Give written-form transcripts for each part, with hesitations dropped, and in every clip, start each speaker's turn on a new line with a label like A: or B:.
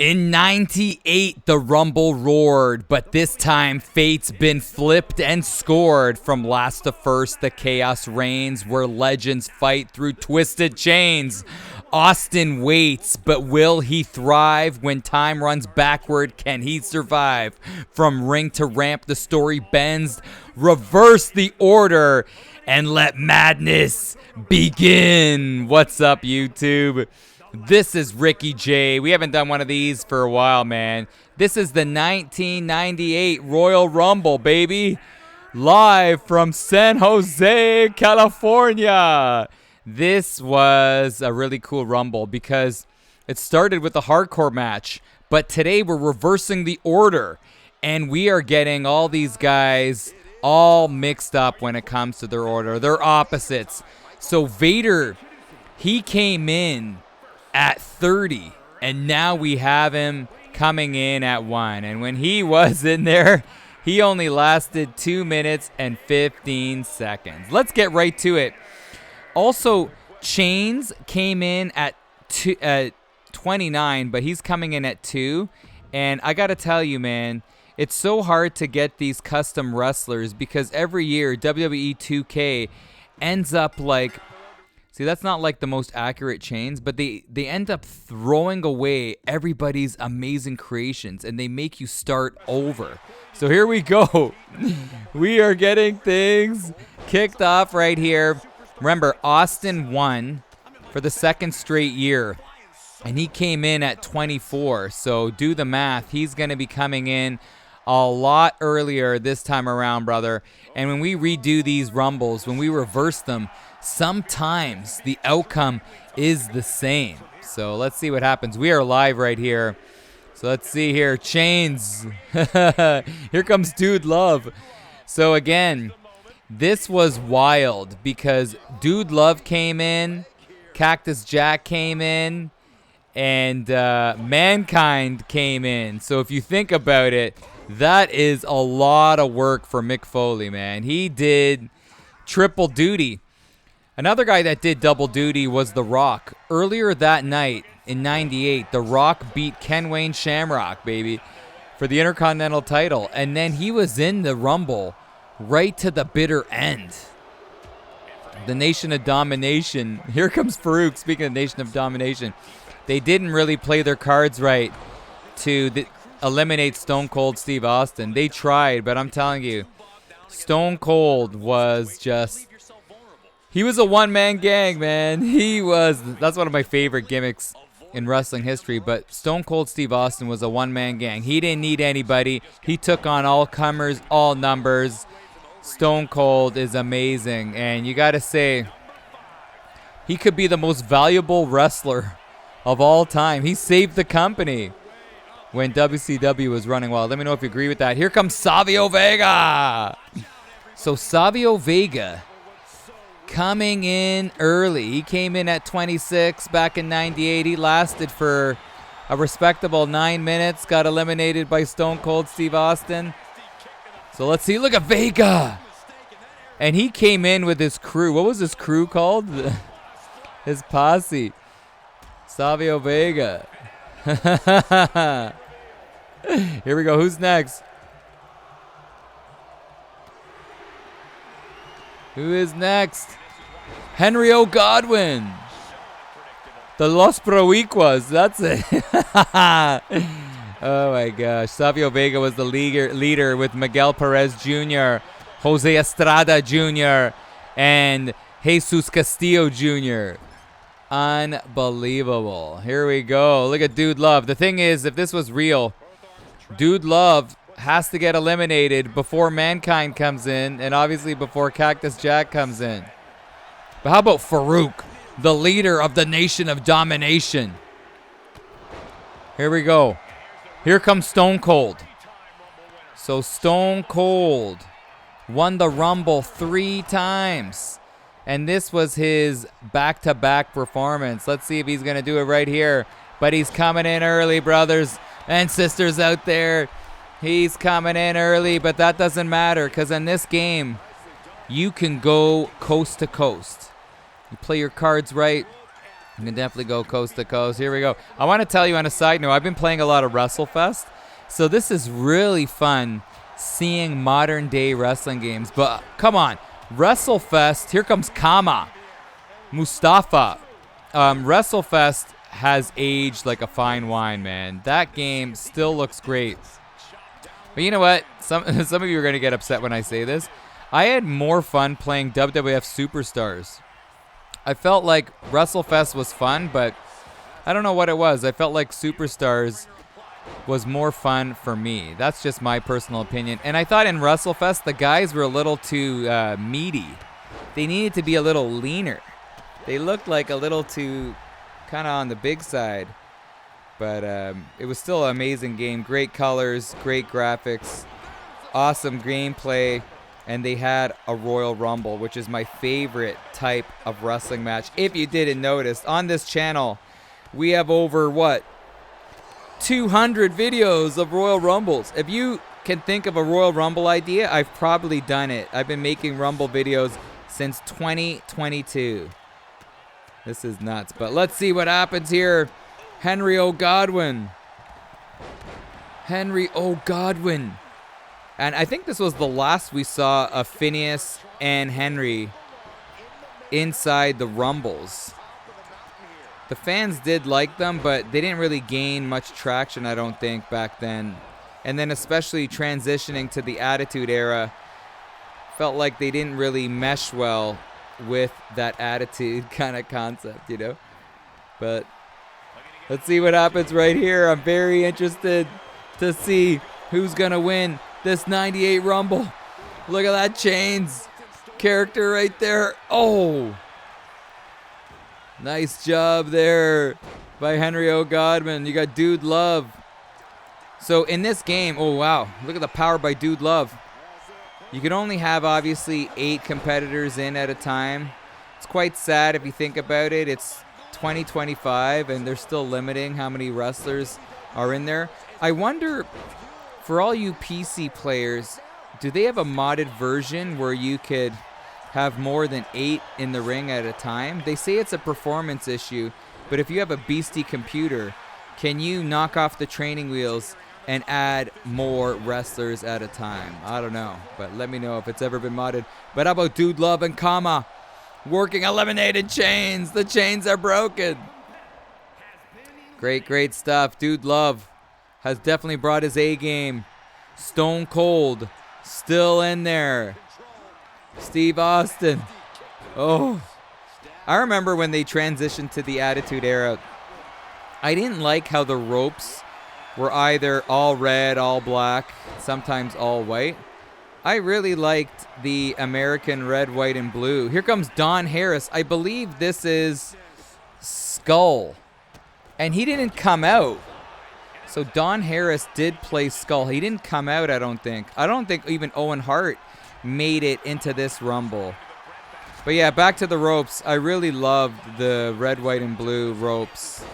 A: In 98, the Rumble roared, but this time fate's been flipped and scored. From last to first, the chaos reigns, where legends fight through twisted chains. Austin waits, but will he thrive? When time runs backward, can he survive? From ring to ramp, the story bends. Reverse the order and let madness begin. What's up, YouTube? This is Ricky J. We haven't done one of these for a while, man. This is the 1998 Royal Rumble, baby. Live from San Jose, California. This was a really cool Rumble because it started with a hardcore match. But today we're reversing the order. And we are getting all these guys all mixed up when it comes to their order. They're opposites. So Vader, he came in at 30, and now we have him coming in at 1. And when he was in there, he only lasted 2 minutes and 15 seconds. Let's get right to it. Also, Chains came in at 29, but he's coming in at 2. And I gotta tell you, man, it's so hard to get these custom wrestlers because every year WWE 2K ends up like, see, that's not like the most accurate chains, but they end up throwing away everybody's amazing creations and they make you start over. So here we go. We are getting things kicked off right here. Remember, Austin won for the second straight year and he came in at 24. So do the math. He's going to be coming in a lot earlier this time around, brother. And when we redo these Rumbles, when we reverse them, sometimes the outcome is the same. So let's see what happens. We are live right here. So let's see here. Chains. Here comes Dude Love. So again, this was wild because Dude Love came in, Cactus Jack came in, and Mankind came in. So if you think about it, that is a lot of work for Mick Foley, man. He did triple duty. Another guy that did double duty was The Rock. Earlier that night in 98, The Rock beat Ken Wayne Shamrock, baby, for the Intercontinental title. And then he was in the Rumble right to the bitter end. The Nation of Domination. Here comes Farouk, speaking of Nation of Domination. They didn't really play their cards right to eliminate Stone Cold Steve Austin. They tried, but I'm telling you, Stone Cold was just... he was a one-man gang, man. That's one of my favorite gimmicks in wrestling history, but Stone Cold Steve Austin was a one-man gang. He didn't need anybody. He took on all comers, all numbers. Stone Cold is amazing, and you got to say, he could be the most valuable wrestler of all time. He saved the company when WCW was running wild. Let me know if you agree with that. Here comes Savio Vega. So Savio Vega coming in early. He came in at 26 back in 98. He lasted for a respectable 9 minutes. Got eliminated by Stone Cold Steve Austin. So let's see. Look at Vega. And he came in with his crew. What was his crew called? His posse. Savio Vega. Here we go. Who's next? Who is next? Henry O. Godwin. The Los Proiquas. That's it. Oh, my gosh. Savio Vega was the leader with Miguel Perez Jr., Jose Estrada Jr., and Jesus Castillo Jr. Unbelievable. Here we go. Look at Dude Love. The thing is, if this was real, Dude Love has to get eliminated before Mankind comes in, and obviously before Cactus Jack comes in. But how about Farouk, the leader of the Nation of Domination? Here we go. Here comes Stone Cold. So Stone Cold won the Rumble 3 times. And this was his back-to-back performance. Let's see if he's going to do it right here. But he's coming in early, brothers and sisters out there. He's coming in early, but that doesn't matter because in this game, you can go coast to coast. You play your cards right, You can definitely go coast to coast. Here we go. I want to tell you on a side note, I've been playing a lot of WrestleFest. So this is really fun seeing modern day wrestling games. But come on, WrestleFest, here comes Kama, Mustafa. WrestleFest has aged like a fine wine, man. That game still looks great. But you know what? Some of you are going to get upset when I say this. I had more fun playing WWF Superstars. I felt like WrestleFest was fun, but I don't know what it was. I felt like Superstars was more fun for me. That's just my personal opinion. And I thought in WrestleFest, the guys were a little too meaty. They needed to be a little leaner. They looked like a little too kind of on the big side. But it was still an amazing game. Great colors, great graphics, awesome gameplay. And they had a Royal Rumble, which is my favorite type of wrestling match. If you didn't notice, on this channel, we have over, 200 videos of Royal Rumbles. If you can think of a Royal Rumble idea, I've probably done it. I've been making Rumble videos since 2022. This is nuts. But let's see what happens here. Henry O'Godwin. Henry O'Godwin. And I think this was the last we saw of Phineas and Henry inside the Rumbles. The fans did like them, but they didn't really gain much traction, I don't think, back then. And then especially transitioning to the Attitude Era, felt like they didn't really mesh well with that Attitude kind of concept, you know? But let's see what happens right here. I'm very interested to see who's going to win this 98 Rumble. Look at that Chains character right there. Oh, nice job there by Henry O'Godwin. You got Dude Love. So in this game, oh wow, look at the power by Dude Love. You can only have obviously 8 competitors in at a time. It's quite sad if you think about it. It's 2025 and they're still limiting how many wrestlers are in there. I wonder, for all you PC players, do they have a modded version where you could have more than 8 in the ring at a time? They say it's a performance issue, but if you have a beastie computer, can you knock off the training wheels and add more wrestlers at a time? I don't know, but let me know if it's ever been modded. But how about Dude Love and Kama working eliminated chains? The chains are broken. Great stuff. Dude Love has definitely brought his A game. Stone Cold still in there. Steve Austin. Oh, I remember when they transitioned to the Attitude Era. I didn't like how the ropes were either all red, all black, sometimes all white. I really liked the American red, white, and blue. Here comes Don Harris. I believe this is Skull. And he didn't come out. So Don Harris did play Skull. He didn't come out, I don't think. I don't think even Owen Hart made it into this Rumble. But yeah, back to the ropes. I really loved the red, white, and blue ropes.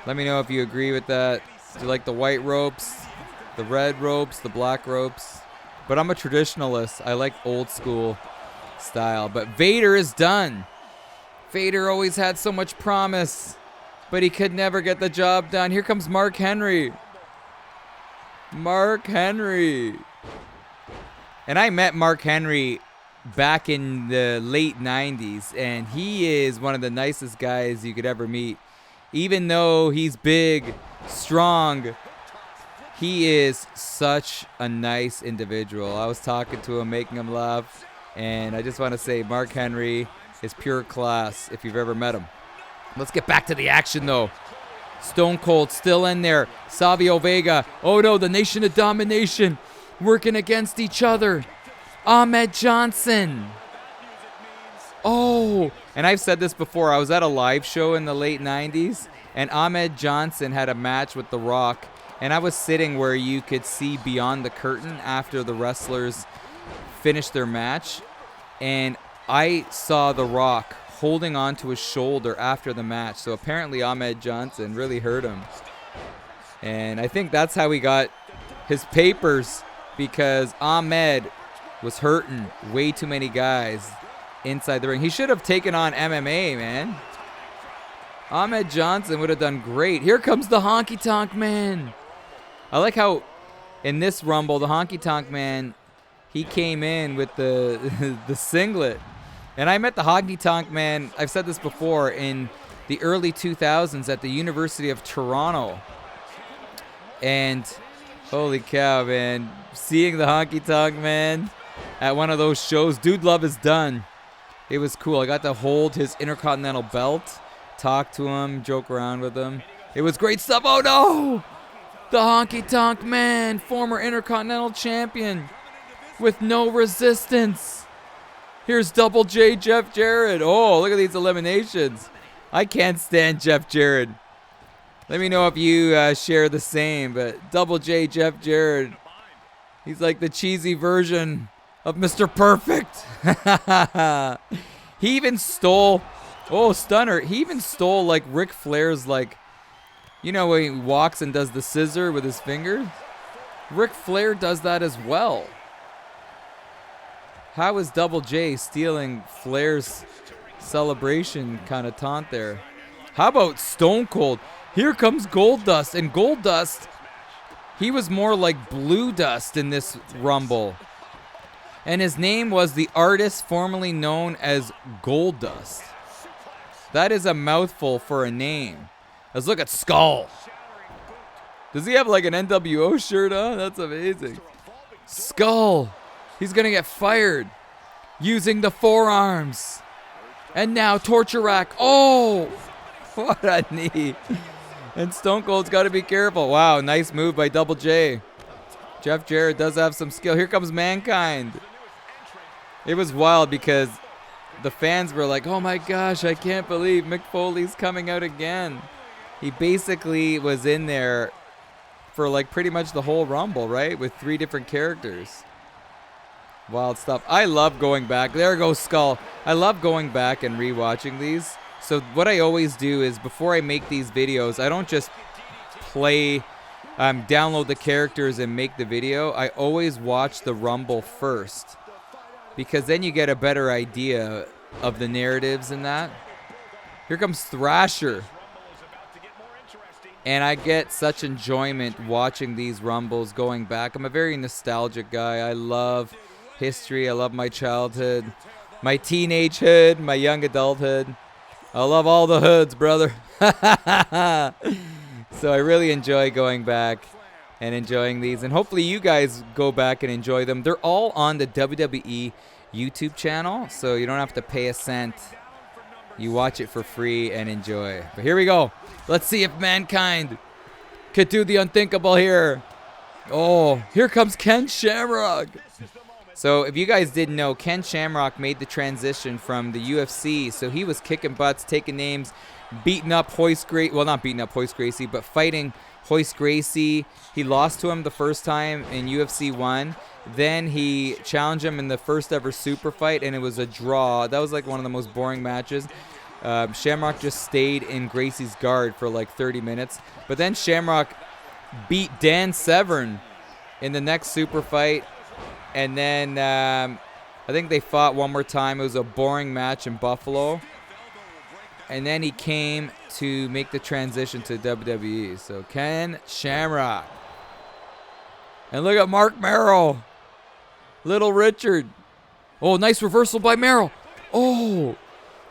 A: Let me know if you agree with that. Do you like the white ropes, the red ropes, the black ropes? But I'm a traditionalist. I like old school style. But Vader is done. Vader always had so much promise, but he could never get the job done. Here comes Mark Henry. Mark Henry. And I met Mark Henry back in the late 90s, and he is one of the nicest guys you could ever meet. Even though he's big, strong, he is such a nice individual. I was talking to him, making him laugh, and I just want to say Mark Henry is pure class if you've ever met him. Let's get back to the action, though. Stone Cold still in there. Savio Vega. Oh, no, the Nation of Domination working against each other. Ahmed Johnson. Oh, and I've said this before. I was at a live show in the late 90s, and Ahmed Johnson had a match with The Rock, and I was sitting where you could see beyond the curtain after the wrestlers finished their match, and I saw The Rock holding on to his shoulder after the match. So apparently Ahmed Johnson really hurt him. And I think that's how he got his papers, because Ahmed was hurting way too many guys inside the ring. He should have taken on MMA, man. Ahmed Johnson would have done great. Here comes the Honky Tonk Man. I like how in this Rumble, the Honky Tonk Man, he came in with the the singlet. And I met the Honky Tonk Man, I've said this before, in the early 2000s at the University of Toronto. And holy cow, man. Seeing the Honky Tonk Man at one of those shows, Dude Love is done. It was cool. I got to hold his Intercontinental belt, talk to him, joke around with him. It was great stuff. Oh no! The Honky Tonk Man, former Intercontinental Champion with no resistance. Here's Double J Jeff Jarrett. Oh, look at these eliminations. I can't stand Jeff Jarrett. Let me know if you share the same, but Double J Jeff Jarrett, he's like the cheesy version of Mr. Perfect. He even stole, oh, stunner. He even stole like Ric Flair's, like, you know, when he walks and does the scissor with his fingers? Ric Flair does that as well. How is Double J stealing Flair's celebration kind of taunt there? How about Stone Cold? Here comes Goldust. And Goldust, he was more like Blue Dust in this Rumble. And his name was the artist formerly known as Goldust. That is a mouthful for a name. Let's look at Skull. Does he have like an NWO shirt on? That's amazing. Skull. He's going to get fired using the forearms. And now Torture Rack. Oh, what a knee. And Stone Cold's got to be careful. Wow, nice move by Double J. Jeff Jarrett does have some skill. Here comes Mankind. It was wild because the fans were like, oh my gosh, I can't believe Mick Foley's coming out again. He basically was in there for like pretty much the whole Rumble, right? With 3 different characters. Wild stuff. I love going back. There goes Skull. I love going back and rewatching these. So what I always do is before I make these videos, I don't just play, download the characters and make the video. I always watch the Rumble first because then you get a better idea of the narratives and that. Here comes Thrasher. And I get such enjoyment watching these Rumbles going back. I'm a very nostalgic guy. I love history. I love my childhood, my teenage hood, my young adulthood. I love all the hoods, brother. So I really enjoy going back and enjoying these. And hopefully you guys go back and enjoy them. They're all on the WWE YouTube channel, so you don't have to pay a cent. You watch it for free and enjoy. But here we go. Let's see if Mankind could do the unthinkable here. Oh, here comes Ken Shamrock. So if you guys didn't know, Ken Shamrock made the transition from the UFC. So he was kicking butts, taking names, beating up Hoist Gracie. Well, not beating up Hoist Gracie, but fighting Hoist Gracie. He lost to him the first time in UFC 1. Then he challenged him in the first ever super fight, and it was a draw. That was like one of the most boring matches. Shamrock just stayed in Gracie's guard for like 30 minutes. But then Shamrock beat Dan Severn in the next super fight. And then I think they fought one more time. It was a boring match in Buffalo. And then he came to make the transition to WWE. So Ken Shamrock. And look at Mark Merrill. Little Richard. Oh, nice reversal by Merrill. Oh.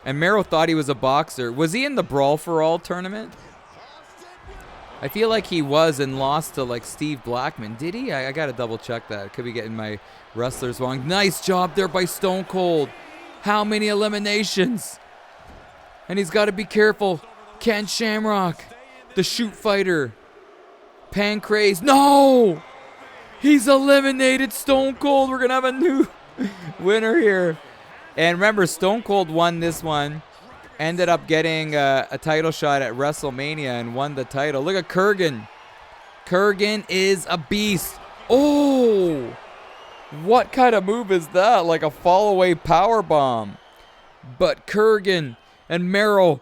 A: And Merrill thought he was a boxer. Was he in the Brawl for All tournament? I feel like he was and lost to like Steve Blackman. Did he? I got to double check that. Could be getting my wrestlers wrong. Nice job there by Stone Cold. How many eliminations? And he's got to be careful. Ken Shamrock, the shoot fighter. Pancrase. No! He's eliminated Stone Cold. We're going to have a new winner here. And remember, Stone Cold won this one. Ended up getting a title shot at WrestleMania and won the title. Look at Kurgan. Kurgan is a beast. Oh! What kind of move is that? Like a fall-away powerbomb. But Kurgan and Merrill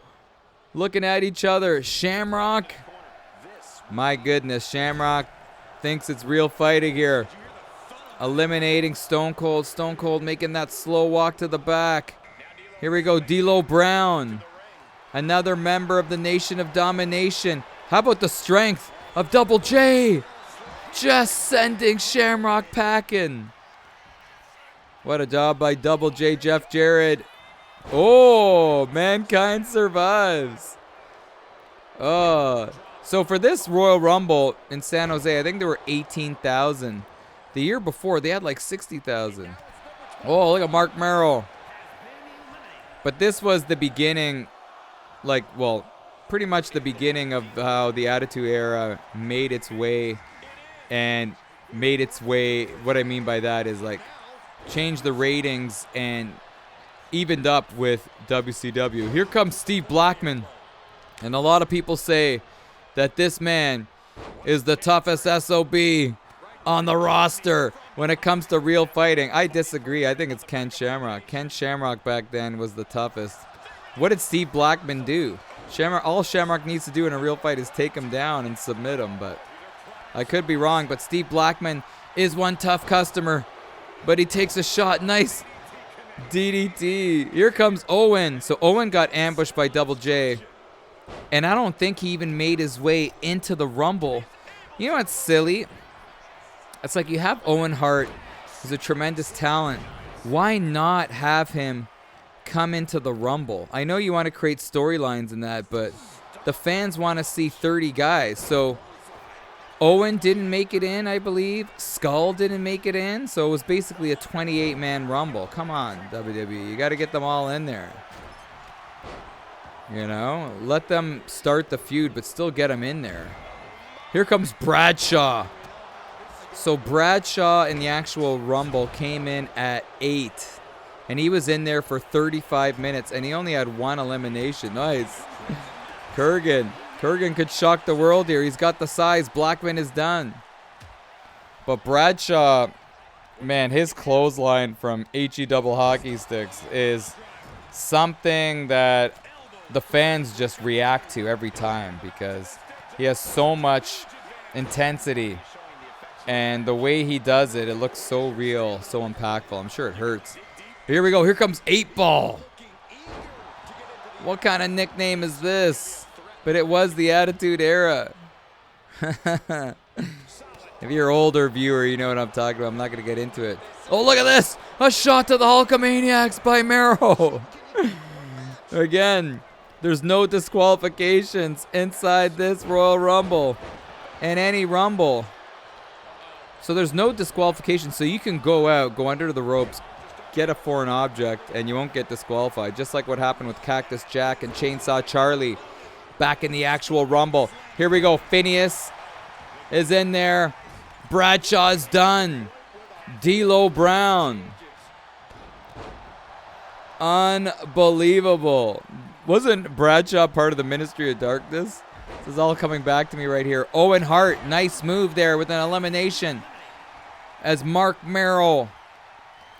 A: looking at each other. Shamrock. My goodness, Shamrock thinks it's real fighting here. Eliminating Stone Cold. Stone Cold making that slow walk to the back. Here we go, D'Lo Brown. Another member of the Nation of Domination. How about the strength of Double J? Just sending Shamrock packing. What a job by Double J, Jeff Jarrett. Oh, Mankind survives. Oh, so for this Royal Rumble in San Jose, I think there were 18,000. The year before, they had like 60,000. Oh, look at Mark Merrill. But this was the beginning, like, well, pretty much the beginning of how the Attitude Era made its way. And made its way, what I mean by that is like, changed the ratings and evened up with WCW. Here comes Steve Blackman. And a lot of people say that this man is the toughest SOB on the roster when it comes to real fighting. I disagree. I think it's Ken Shamrock. Ken Shamrock back then was the toughest. What did Steve Blackman do? All Shamrock needs to do in a real fight is take him down and submit him. But I could be wrong. But Steve Blackman is one tough customer. But he takes a shot. Nice DDT. Here comes Owen. So Owen got ambushed by Double J. And I don't think he even made his way into the Rumble. You know what's silly? It's like you have Owen Hart, who's a tremendous talent. Why not have him come into the Rumble? I know you want to create storylines in that, but the fans want to see 30 guys. So Owen didn't make it in, I believe. Skull didn't make it in. So it was basically a 28-man Rumble. Come on, WWE. You got to get them all in there. You know, let them start the feud, but still get them in there. Here comes Bradshaw. So Bradshaw in the actual Rumble came in at 8. And he was in there for 35 minutes, and he only had 1 elimination. Nice. Kurgan. Kurgan could shock the world here. He's got the size. Blackman is done. But Bradshaw, man, his clothesline from HE double hockey sticks is something that the fans just react to every time because he has so much intensity. And the way he does it, it looks so real, so impactful. I'm sure it hurts. Here we go. Here comes 8-Ball. What kind of nickname is this? But it was the Attitude Era. If you're an older viewer, you know what I'm talking about. I'm not going to get into it. Oh, look at this. A shot to the Hulkamaniacs by Mero. Again, there's no disqualifications inside this Royal Rumble and any Rumble. So there's no disqualification. So you can go out, go under the ropes, get a foreign object, and you won't get disqualified. Just like what happened with Cactus Jack and Chainsaw Charlie back in the actual Rumble. Here we go. Phineas is in there. Bradshaw's done. D'Lo Brown. Unbelievable. Wasn't Bradshaw part of the Ministry of Darkness? This is all coming back to me right here. Owen Hart, nice move there with an elimination. As Mark Merrill,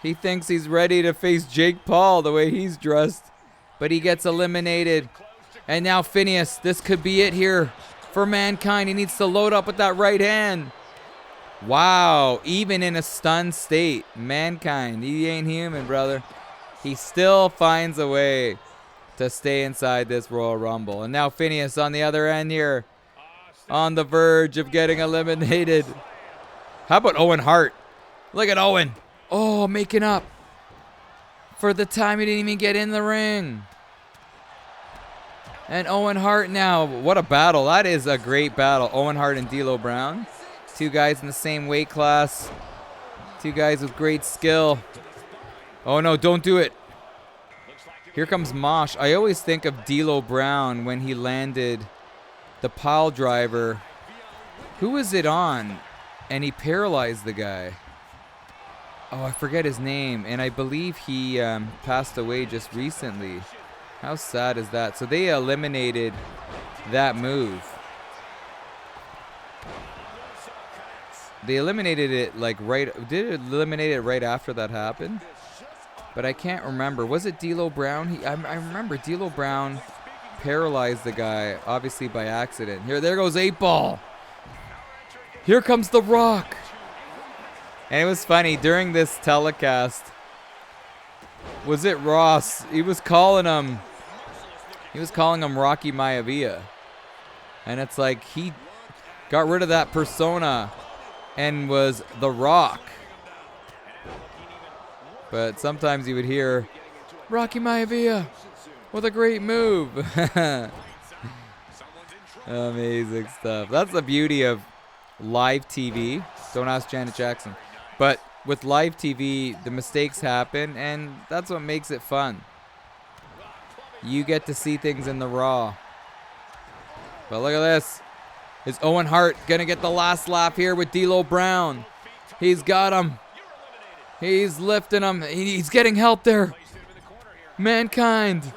A: he thinks he's ready to face Jake Paul the way he's dressed. But he gets eliminated. And now Phineas, this could be it here for Mankind. He needs to load up with that right hand. Wow, even in a stunned state, Mankind, he ain't human, brother. He still finds a way to stay inside this Royal Rumble. And now Phineas on the other end here, on the verge of getting eliminated. How about Owen Hart? Look at Owen. Oh, making up for the time he didn't even get in the ring. And Owen Hart now. What a battle. That is a great battle. Owen Hart and D'Lo Brown. 2 guys in the same weight class. 2 guys with great skill. Oh, no, don't do it. Here comes Mosh. I always think of D'Lo Brown when he landed the pile driver. Who was it on? And he paralyzed the guy. Oh, I forget his name. And I believe he passed away just recently. How sad is that? So they eliminated that move. They eliminated it like right... Did it eliminate it right after that happened? But I can't remember. Was it D'Lo Brown? I remember D'Lo Brown paralyzed the guy, obviously by accident. There goes 8-Ball. Here comes The Rock. And it was funny, during this telecast, was it Ross? He was calling him He was calling him Rocky Maivia. And it's like he got rid of that persona and was The Rock. But sometimes you would hear Rocky Maivia with a great move. Amazing stuff. That's the beauty of live TV. Don't ask Janet Jackson. But with live TV, the mistakes happen, and that's what makes it fun. You get to see things in the raw. But look at this. Is Owen Hart going to get the last laugh here with D'Lo Brown? He's got him. He's lifting him. He's getting help there. Mankind.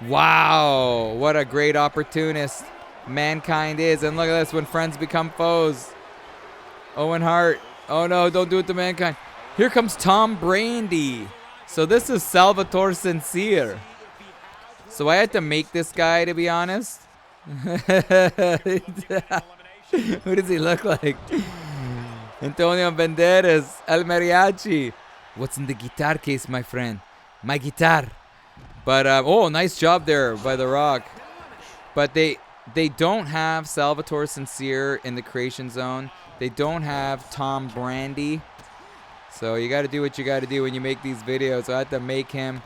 A: Wow. What a great opportunist Mankind is. And look at this, when friends become foes. Owen Hart. Oh no, don't do it to Mankind. Here comes Tom Brady. So this is Salvatore Sincere. So I had to make this guy, to be honest. Who does he look like? Antonio Banderas, El Mariachi. What's in the guitar case, my friend? My guitar. But, oh, nice job there by The Rock. But they don't have Salvatore Sincere in the creation zone. They don't have Tom Brady. So you got to do what you got to do when you make these videos. So I had to make him.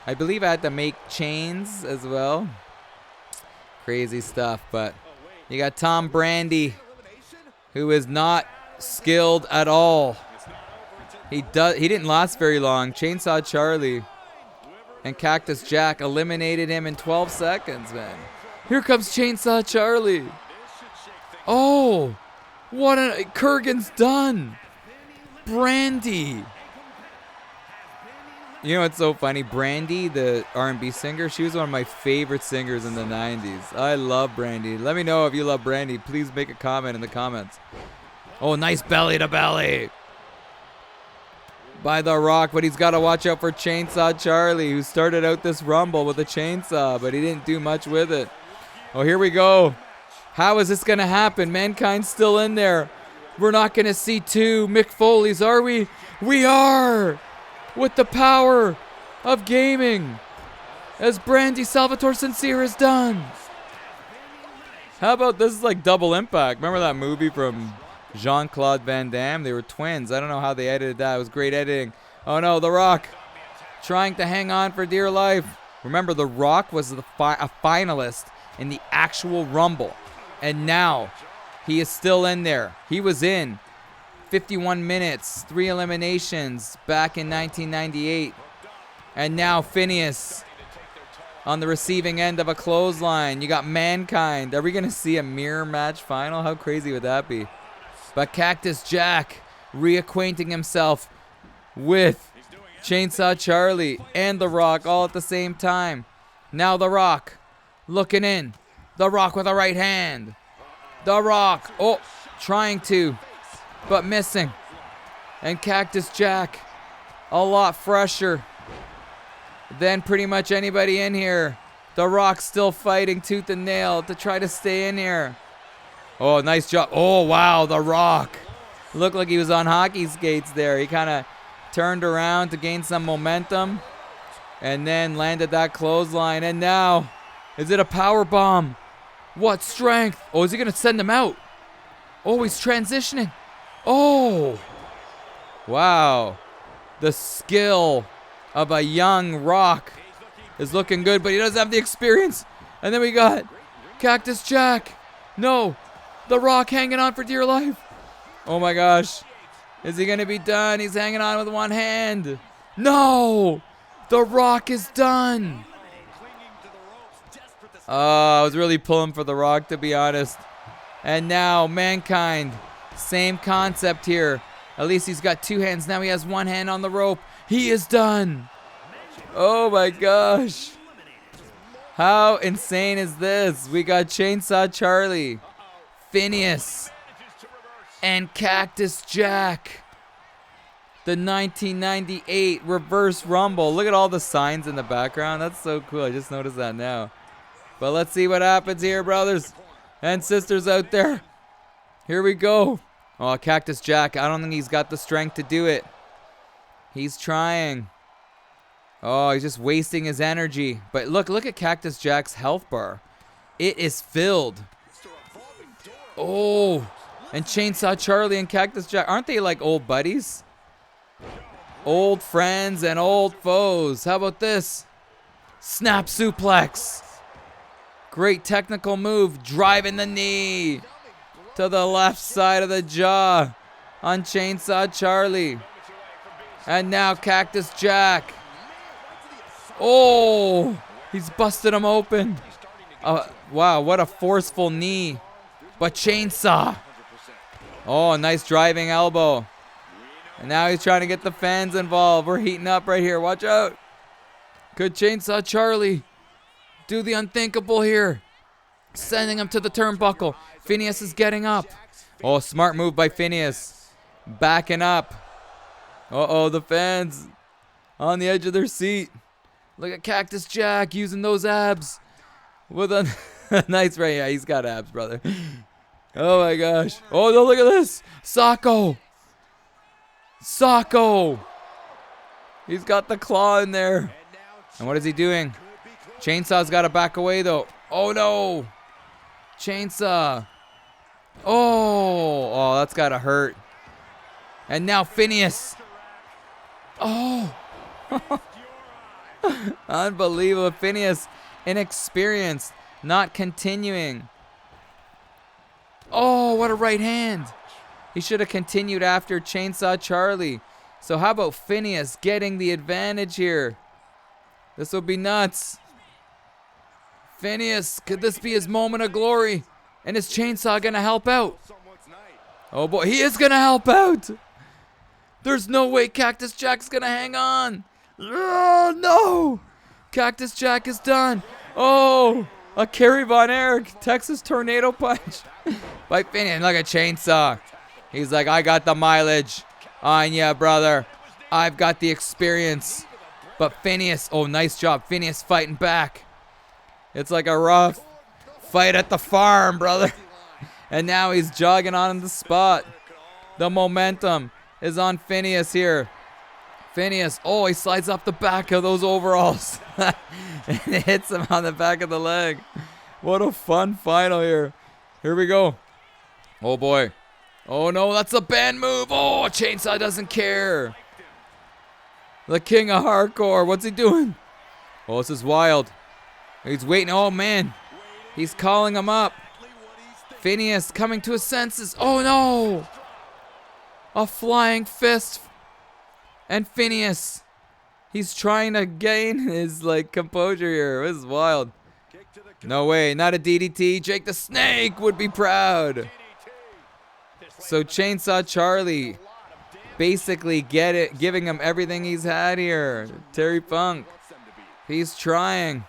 A: I believe I had to make chains as well. Crazy stuff. But you got Tom Brady, who is not skilled at all. He didn't last very long. Chainsaw Charlie and Cactus Jack eliminated him in 12 seconds, man. Here comes Chainsaw Charlie. Oh, what a Kurgan's done. Brandy. You know what's so funny? Brandy, the R&B singer, she was one of my favorite singers in the 90s. I love Brandy. Let me know if you love Brandy. Please make a comment in the comments. Oh, nice belly to belly by The Rock, but he's got to watch out for Chainsaw Charlie, who started out this Rumble with a chainsaw, but he didn't do much with it. Oh, here we go. How is this going to happen? Mankind's still in there. We're not going to see two Mick Foleys, are we? We are! With the power of gaming, as Brandy Salvatore Sincere is done. How about this is like Double Impact? Remember that movie from Jean-Claude Van Damme? They were twins. I don't know how they edited that. It was great editing. Oh no, The Rock trying to hang on for dear life. Remember, The Rock was a finalist in the actual Rumble, and now he is still in there. He was in 51 minutes, 3 eliminations back in 1998. And now Phineas on the receiving end of a clothesline. You got Mankind. Are we going to see a mirror match final? How crazy would that be? But Cactus Jack reacquainting himself with Chainsaw Charlie and The Rock all at the same time. Now The Rock looking in. The Rock with a right hand. The Rock, oh, trying to, but missing. And Cactus Jack, a lot fresher than pretty much anybody in here. The Rock still fighting tooth and nail to try to stay in here. Oh, nice job. Oh, wow, The Rock. Looked like he was on hockey skates there. He kind of turned around to gain some momentum and then landed that clothesline. And now, is it a power bomb? What strength? Oh, is he going to send him out? Oh, he's transitioning. Oh, wow. The skill of a young Rock is looking good, but he doesn't have the experience. And then we got Cactus Jack. No, The Rock hanging on for dear life. Oh my gosh. Is he going to be done? He's hanging on with one hand. No, The Rock is done. I was really pulling for The Rock, to be honest. And now Mankind, same concept here. At least he's got two hands. Now he has one hand on the rope. He is done. Oh my gosh. How insane is this? We got Chainsaw Charlie, Phineas, and Cactus Jack. The 1998 Reverse Rumble. Look at all the signs in the background. That's so cool. I just noticed that now. But let's see what happens here, brothers and sisters out there. Here we go. Oh, Cactus Jack. I don't think he's got the strength to do it. He's trying. Oh, he's just wasting his energy. But look at Cactus Jack's health bar. It is filled. Oh, and Chainsaw Charlie and Cactus Jack, aren't they like old buddies? Old friends and old foes. How about this? Snap suplex. Great technical move. Driving the knee to the left side of the jaw on Chainsaw Charlie. And now Cactus Jack. Oh, he's busted him open. Wow, what a forceful knee. But Chainsaw. Oh, nice driving elbow. And now he's trying to get the fans involved. We're heating up right here. Watch out. Could Chainsaw Charlie do the unthinkable here? Sending him to the turnbuckle. Phineas is getting up. Oh, smart move by Phineas. Backing up. Uh-oh, the fans on the edge of their seat. Look at Cactus Jack using those abs. With a nice right. Yeah, he's got abs, brother. Oh, my gosh. Oh, no, look at this. Socko. He's got the claw in there. And what is he doing? Chainsaw's got to back away, though. Oh, no. Chainsaw. Oh, that's got to hurt. And now Phineas. Oh. Unbelievable. Phineas, inexperienced, not continuing. Oh, what a right hand. He should have continued after Chainsaw Charlie. So how about Phineas getting the advantage here? This will be nuts. Phineas, could this be his moment of glory? And is Chainsaw going to help out? Oh boy, he is going to help out. There's no way Cactus Jack's going to hang on. Oh, no. Cactus Jack is done. Oh, a Kerry Von Erich Texas Tornado Punch by Phineas. Look at Chainsaw. He's like, I got the mileage on ya, brother. I've got the experience. But Phineas, oh, nice job. Phineas fighting back. It's like a rough fight at the farm, brother. And now he's jogging on the spot. The momentum is on Phineas here. Phineas, oh, he slides off the back of those overalls. And it hits him on the back of the leg. What a fun final here. Here we go. Oh, boy. Oh, no, that's a band move. Oh, Chainsaw doesn't care. The king of hardcore. What's he doing? Oh, this is wild. He's waiting. Oh, man. He's calling him up. Phineas coming to his senses. Oh, no. A flying fist. And Phineas. He's trying to gain his, composure here. This is wild. No way. Not a DDT. Jake the Snake would be proud. So Chainsaw Charlie basically giving him everything he's had here. Terry Funk. He's trying.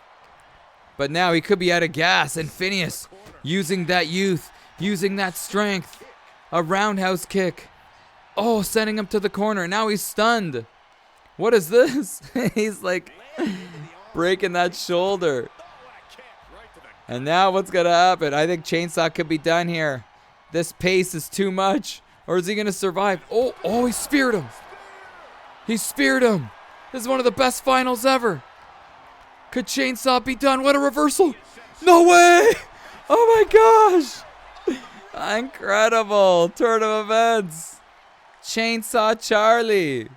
A: But now he could be out of gas. And Phineas using that youth, using that strength. A roundhouse kick. Oh, sending him to the corner. Now he's stunned. What is this? He's breaking that shoulder. And now what's going to happen? I think Chainsaw could be done here. This pace is too much. Or is he going to survive? Oh, he speared him. He speared him. This is one of the best finals ever. Could Chainsaw be done? What a reversal. No way. Oh my gosh. Incredible turn of events. Chainsaw Charlie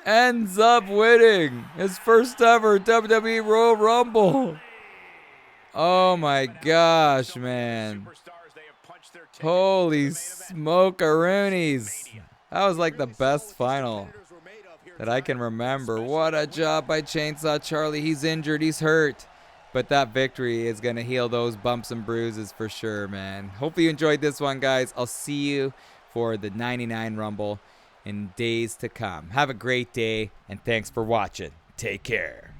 A: ends up winning his first ever WWE Royal Rumble. Oh my gosh, man. Holy smoke-a-roonies. That was like the best final that I can remember. What a job by Chainsaw Charlie. He's injured. He's hurt. But that victory is going to heal those bumps and bruises for sure, man. Hopefully you enjoyed this one, guys. I'll see you for the 99 Rumble in days to come. Have a great day, and thanks for watching. Take care.